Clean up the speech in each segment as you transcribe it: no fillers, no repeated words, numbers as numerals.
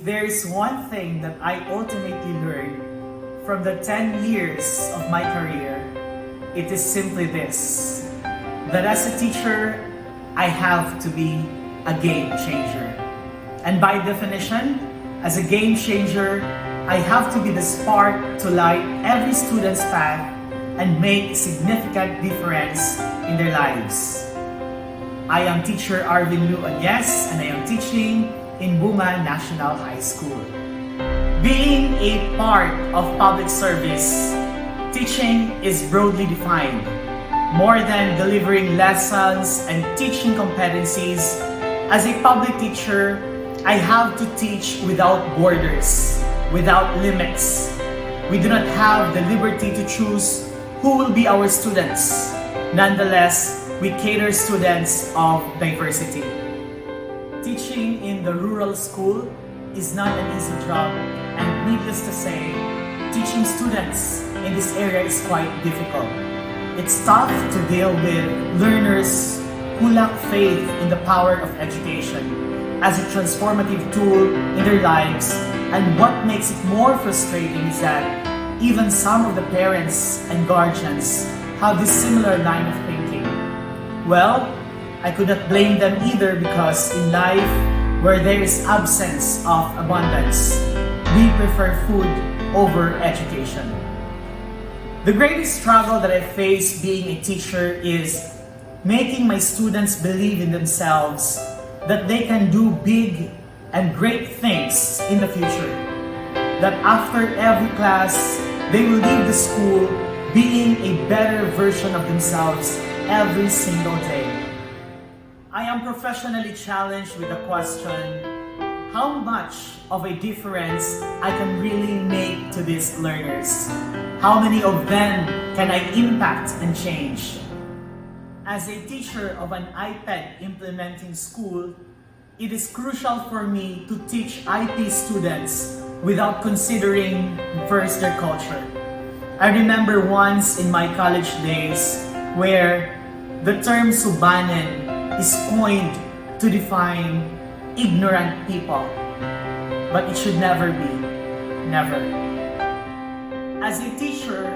If there's one thing that I ultimately learned from the 10 years of my career, it is simply this: that as a teacher, I have to be a game changer. And by definition, as a game changer, I have to be the spark to light every student's path and make a significant difference in their lives. I am teacher Arvin Lu Agnes, and I am teaching in Bunga National High School. Being a part of public service, teaching is broadly defined. More than delivering lessons and teaching competencies, as a public teacher, I have to teach without borders, without limits. We do not have the liberty to choose who will be our students. Nonetheless, we cater students of diversity. Teaching in the rural school is not an easy job, and needless to say, teaching students in this area is quite difficult. It's tough to deal with learners who lack faith in the power of education as a transformative tool in their lives, and what makes it more frustrating is that even some of the parents and guardians have this similar line of thinking. Well, I could not blame them either, because in life, where there is absence of abundance, we prefer food over education. The greatest struggle that I face being a teacher is making my students believe in themselves, that they can do big and great things in the future. That after every class, they will leave the school being a better version of themselves every single day. I am professionally challenged with the question, how much of a difference I can really make to these learners? How many of them can I impact and change? As a teacher of an IPED implementing school, it is crucial for me to teach IP students without considering first their culture. I remember once in my college days where the term Subanen is coined to define ignorant people, but it should never be, never. As a teacher,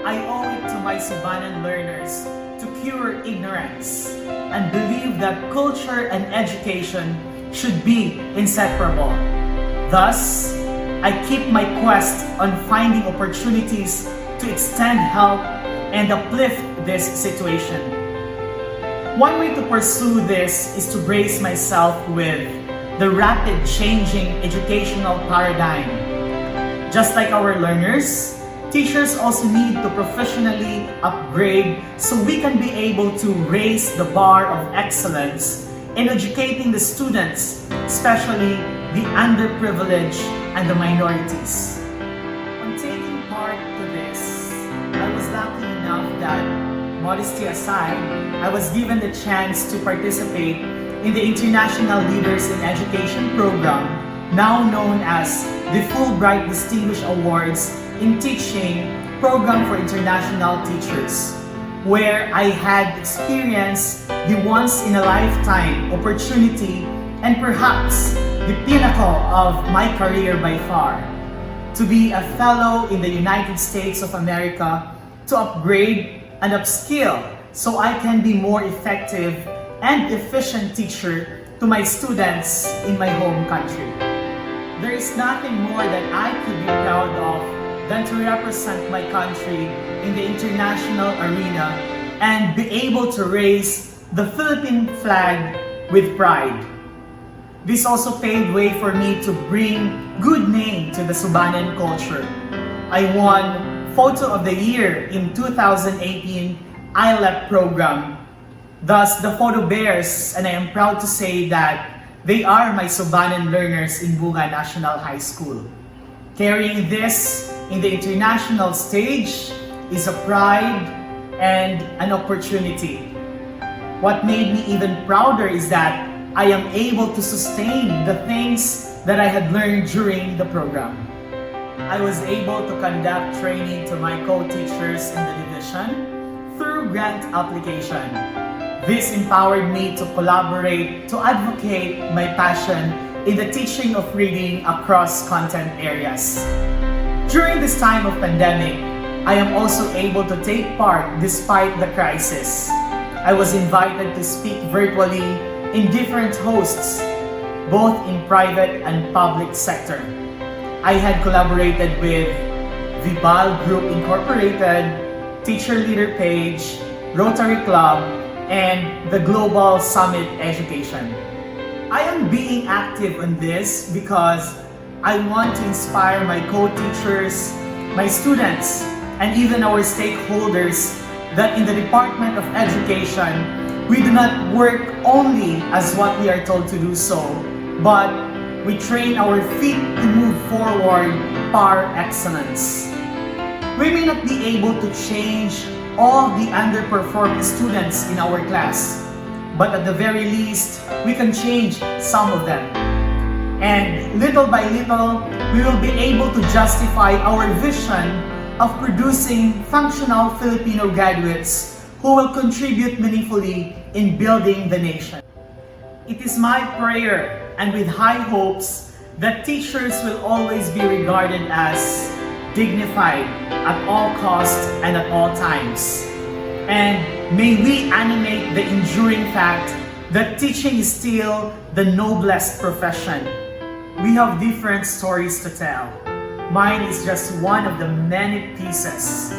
I owe it to my Subanen learners to cure ignorance and believe that culture and education should be inseparable. Thus, I keep my quest on finding opportunities to extend help and uplift this situation. One way to pursue this is to brace myself with the rapid changing educational paradigm. Just like our learners, teachers also need to professionally upgrade so we can be able to raise the bar of excellence in educating the students, especially the underprivileged and the minorities. On taking part to this, I was lucky enough that, modesty aside, I was given the chance to participate in the International Leaders in Education program, now known as the Fulbright Distinguished Awards in Teaching program for international teachers, where I had experienced the once-in-a-lifetime opportunity and perhaps the pinnacle of my career by far, to be a fellow in the United States of America to upgrade and upskill so I can be more effective and efficient teacher to my students in my home country. There is nothing more that I could be proud of than to represent my country in the international arena and be able to raise the Philippine flag with pride. This also paved way for me to bring good name to the Subanen culture. I won Photo of the Year in 2018 ILEP program. Thus, the photo bears, and I am proud to say that they are my Subanen learners in Bunga National High School. Carrying this in the international stage is a pride and an opportunity. What made me even prouder is that I am able to sustain the things that I had learned during the program. I was able to conduct training to my co-teachers in the division through grant application. This empowered me to collaborate, to advocate my passion in the teaching of reading across content areas. During this time of pandemic, I am also able to take part despite the crisis. I was invited to speak virtually in different hosts, both in private and public sector. I had collaborated with Vibal Group Incorporated, Teacher Leader Page, Rotary Club, and the Global Summit Education. I am being active on this because I want to inspire my co-teachers, my students, and even our stakeholders that in the Department of Education, we do not work only as what we are told to do so, but we train our feet to move forward par excellence. We may not be able to change all the underperforming students in our class, but at the very least, we can change some of them. And little by little, we will be able to justify our vision of producing functional Filipino graduates who will contribute meaningfully in building the nation. It is my prayer and with high hopes that teachers will always be regarded as dignified at all costs and at all times. And may we animate the enduring fact that teaching is still the noblest profession. We have different stories to tell. Mine is just one of the many pieces.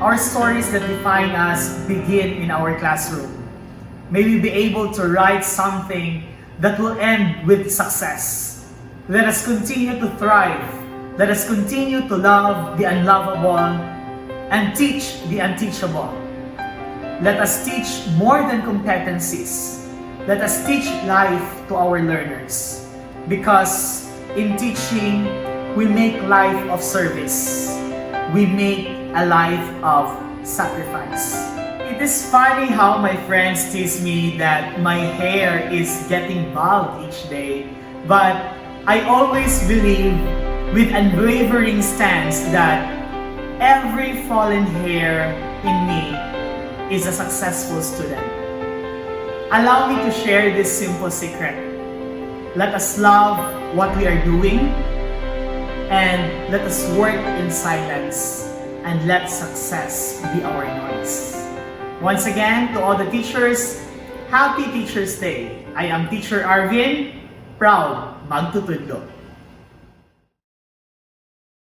Our stories that define us begin in our classroom. May we be able to write something that will end with success. Let us continue to thrive. Let us continue to love the unlovable and teach the unteachable. Let us teach more than competencies. Let us teach life to our learners. Because in teaching, we make life of service. We make a life of sacrifice. It is funny how my friends tease me that my hair is getting bald each day, but I always believe with unwavering stance that every fallen hair in me is a successful student. Allow me to share this simple secret. Let us love what we are doing and let us work in silence and let success be our noise. Once again, to all the teachers, Happy Teacher's Day! I am Teacher Arvin, proud magtutudlo.